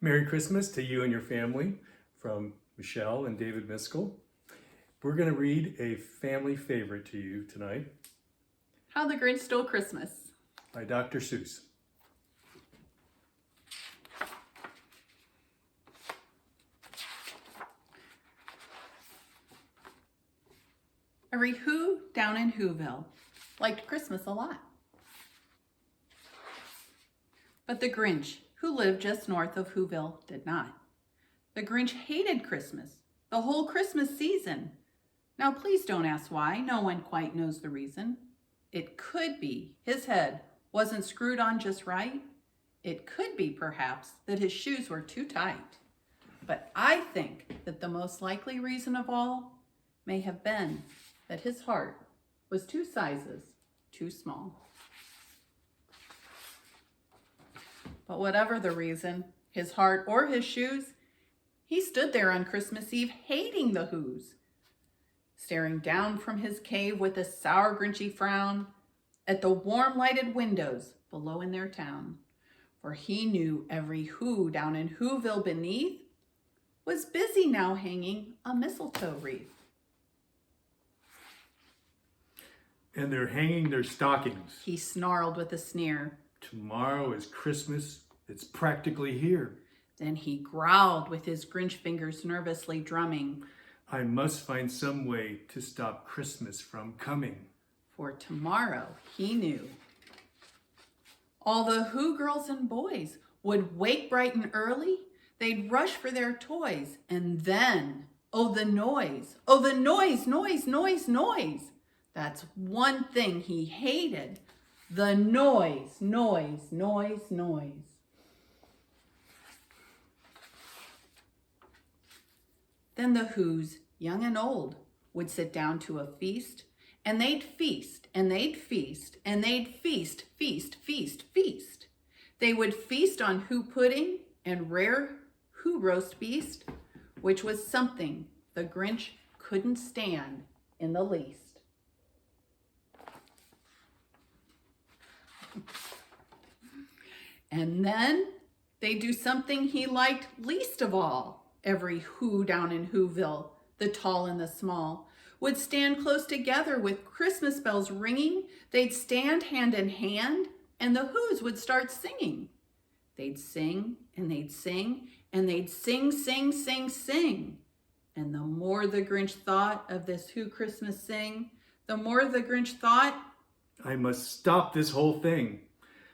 Merry Christmas to you and your family from Michelle and David Miskell. We're going to read a family favorite to you tonight. How the Grinch Stole Christmas By Dr. Seuss. Every Who down in Whoville liked Christmas a lot. But the Grinch, who lived just north of Whoville, did not. The Grinch hated Christmas, the whole Christmas season. Now please don't ask why, no one quite knows the reason. It could be his head wasn't screwed on just right. It could be perhaps that his shoes were too tight. But I think that the most likely reason of all may have been that his heart was 2 sizes too small. But whatever the reason, his heart or his shoes, he stood there on Christmas Eve hating the Whos, staring down from his cave with a sour, grinchy frown at the warm lighted windows below in their town. For he knew every Who down in Whoville beneath was busy now hanging a mistletoe wreath. And they're hanging their stockings. He snarled with a sneer. Tomorrow is Christmas. It's practically here. Then he growled with his Grinch fingers nervously drumming. I must find some way to stop Christmas from coming. For tomorrow, he knew, all the Who girls and boys would wake bright and early. They'd rush for their toys. And then, oh, the noise. Oh, the noise, noise, noise, noise. That's one thing he hated. The noise, noise, noise, noise. Then the Whos, young and old, would sit down to a feast, and they'd feast, and they'd feast, and they'd feast, feast, feast, feast. They would feast on Who pudding and rare Who roast beast, which was something the Grinch couldn't stand in the least. And then they do something he liked least of all. Every Who down in Whoville, the tall and the small, would stand close together with Christmas bells ringing. They'd stand hand in hand, and the Whos would start singing. They'd sing, and they'd sing, and they'd sing, sing, sing, sing. And the more the Grinch thought of this Who Christmas sing, the more the Grinch thought, I must stop this whole thing.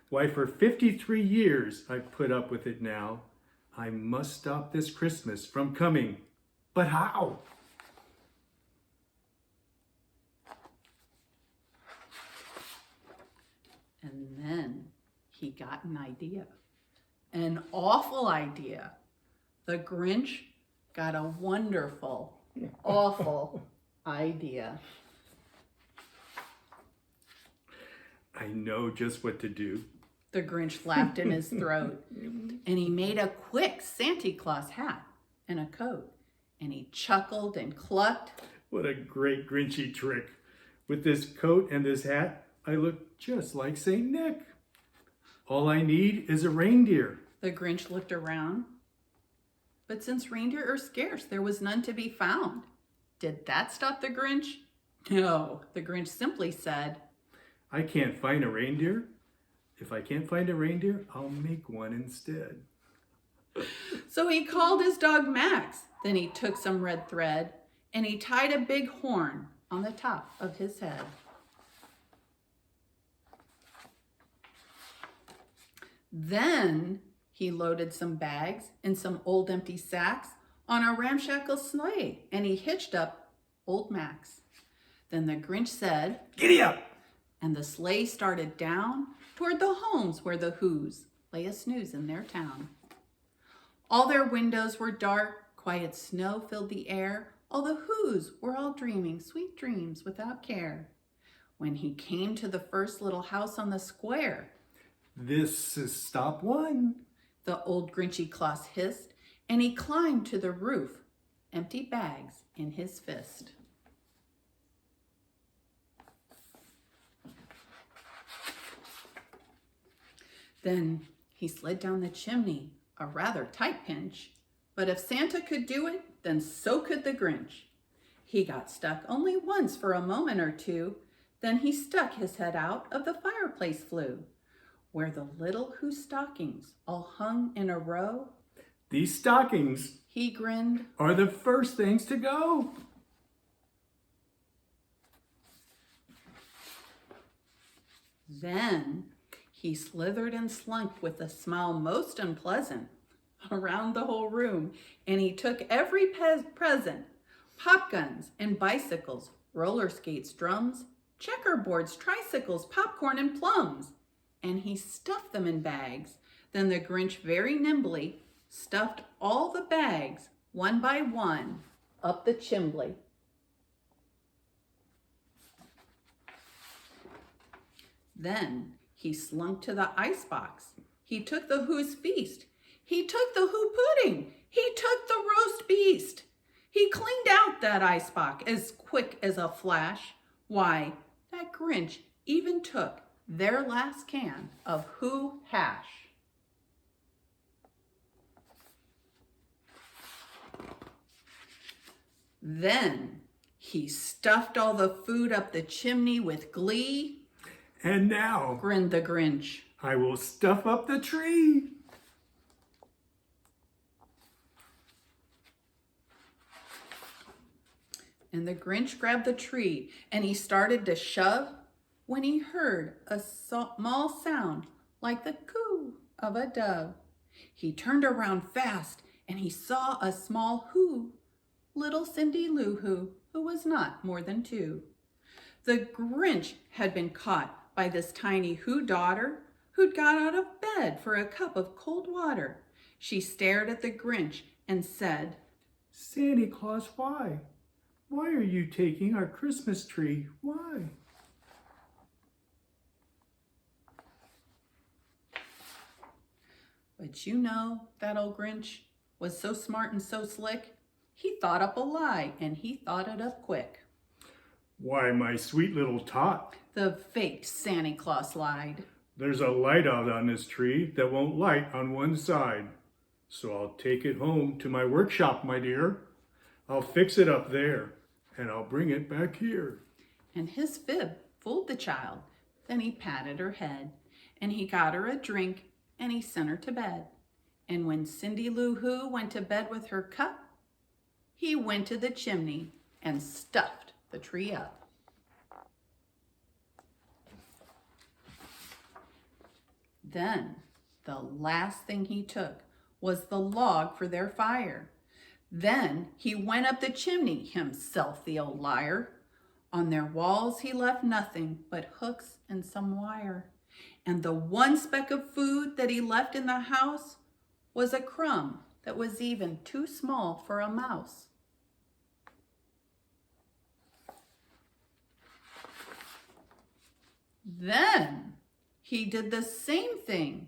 Why, for 53 years I've put up with it now. I must stop this Christmas from coming. But how? And then he got an idea, an awful idea. The Grinch got a wonderful, awful idea. I know just what to do. The Grinch laughed in his throat, and he made a quick Santa Claus hat and a coat, and he chuckled and clucked. What a great Grinchy trick. With this coat and this hat, I look just like St. Nick. All I need is a reindeer. The Grinch looked around, but since reindeer are scarce, there was none to be found. Did that stop the Grinch? No, the Grinch simply said, I can't find a reindeer. If I can't find a reindeer, I'll make one instead. So he called his dog Max. Then he took some red thread and he tied a big horn on the top of his head. Then he loaded some bags and some old empty sacks on a ramshackle sleigh, and he hitched up old Max. Then the Grinch said, Giddy up! And the sleigh started down toward the homes where the Whos lay a snooze in their town. All their windows were dark, quiet snow filled the air. All the Whos were all dreaming sweet dreams without care. When he came to the first little house on the square, This is stop one. the old Grinchy Claus hissed, and he climbed to the roof, empty bags in his fist. Then he slid down the chimney A rather tight pinch, but if Santa could do it, then so could the Grinch. He got stuck only once for a moment or two, then he stuck his head out of the fireplace flue, where the little Who stockings all hung in a row. These stockings, He grinned, are the first things to go. Then he slithered and slunk with a smile most unpleasant around the whole room, and he took every present, pop guns and bicycles, roller skates, drums, checkerboards, tricycles, popcorn, and plums, and he stuffed them in bags. Then the Grinch very nimbly stuffed all the bags, one by one, up the chimbley. Then he slunk to the icebox. He took the Who's feast. He took the Who pudding. He took the roast beast. He cleaned out that icebox as quick as a flash. Why, that Grinch even took their last can of Who hash. Then he stuffed all the food up the chimney with glee. And now, Grinned the Grinch. I will stuff up the tree. And the Grinch grabbed the tree and he started to shove when he heard a small sound like the coo of a dove. He turned around fast and he saw a small Who, little Cindy Lou who was not more than 2. The Grinch had been caught by this tiny Who daughter who'd got out of bed for a cup of cold water. She stared at the Grinch and said, Santa Claus, why? Why are you taking our Christmas tree? Why? But you know, that old Grinch was so smart and so slick, he thought up a lie, and he thought it up quick. Why, my sweet little tot, The fake Santa Claus lied. there's a light out on this tree that won't light on one side. So I'll take it home to my workshop, my dear. I'll fix it up there, and I'll bring it back here. And his fib fooled the child. Then he patted her head, and he got her a drink, and he sent her to bed. And when Cindy Lou Who went to bed with her cup, he went to the chimney and stuffed the tree up. Then the last thing he took was the log for their fire. Then he went up the chimney, himself the old liar. On their walls he left nothing but hooks and some wire. And the one speck of food that he left in the house was a crumb that was even too small for a mouse. Then he did the same thing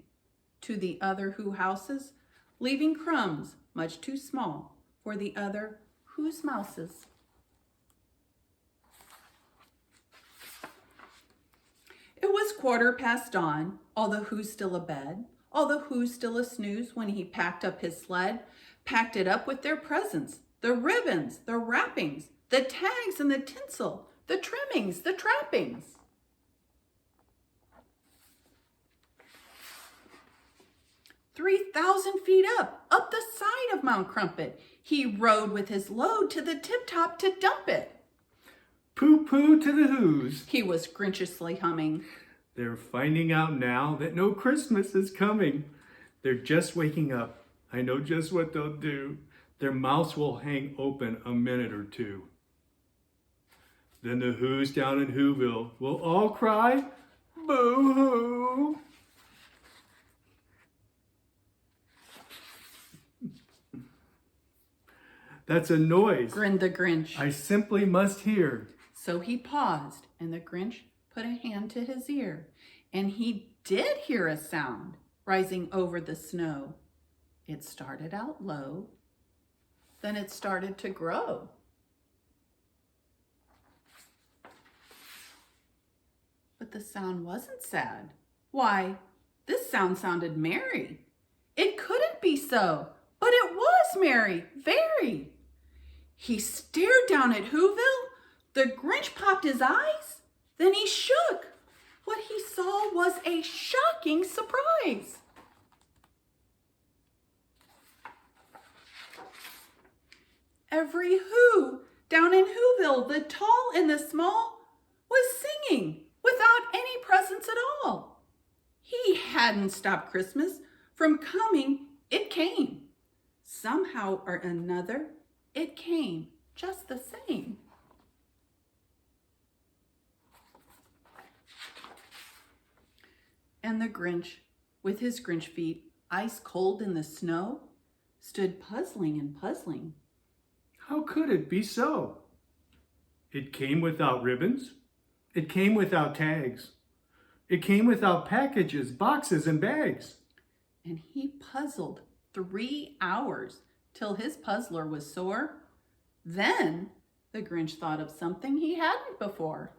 to the other Who houses, leaving crumbs much too small for the other Who's mouses. It was 1/4 dawn, all the Who's still abed, all the Who's still a snooze when he packed up his sled, packed it up with their presents, the ribbons, the wrappings, the tags and the tinsel, the trimmings, the trappings. "3,000 feet up the side of Mount Crumpet, he rode with his load to the tip-top to dump it." Pooh-pooh to the Who's. He was grinchiously humming. They're finding out now that no Christmas is coming. They're just waking up. I know just what they'll do. Their mouths will hang open a minute or two. Then the Who's down in Whoville will all cry, boo-hoo. That's a noise Grinned the Grinch. I simply must hear. So he paused, and the Grinch put a hand to his ear, and he did hear a sound rising over the snow. It started out low, then it started to grow. But the sound wasn't sad. Why, this sound sounded merry. It couldn't be so, but it was merry, very. He stared down at Whoville. The Grinch popped his eyes. Then he shook. What he saw was a shocking surprise. Every Who down in Whoville, the tall and the small, was singing without any presents at all. He hadn't stopped Christmas from coming. It came. Somehow or another, it came just the same. And the Grinch, with his Grinch feet ice cold in the snow, stood puzzling and puzzling. How could it be so? It came without ribbons. It came without tags. It came without packages, boxes, and bags. And he puzzled 3 hours till his puzzler was sore. Then the Grinch thought of something he hadn't before.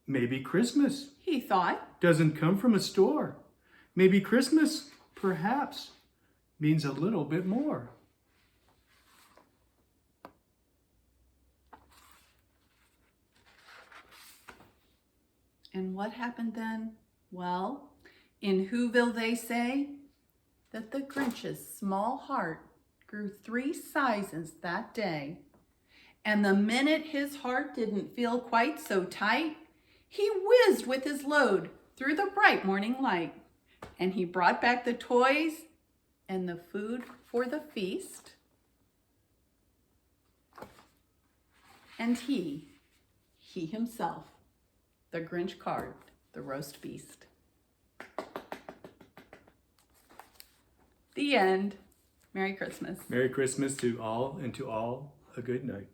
Maybe Christmas, He thought. doesn't come from a store. Maybe Christmas, perhaps, means a little bit more. And what happened then? Well, in Whoville they say that the Grinch's small heart grew 3 sizes that day. And the minute his heart didn't feel quite so tight, he whizzed with his load through the bright morning light. And he brought back the toys and the food for the feast. And he himself, the Grinch carved the roast beast. The end. Merry Christmas. Merry Christmas to all, and to all a good night.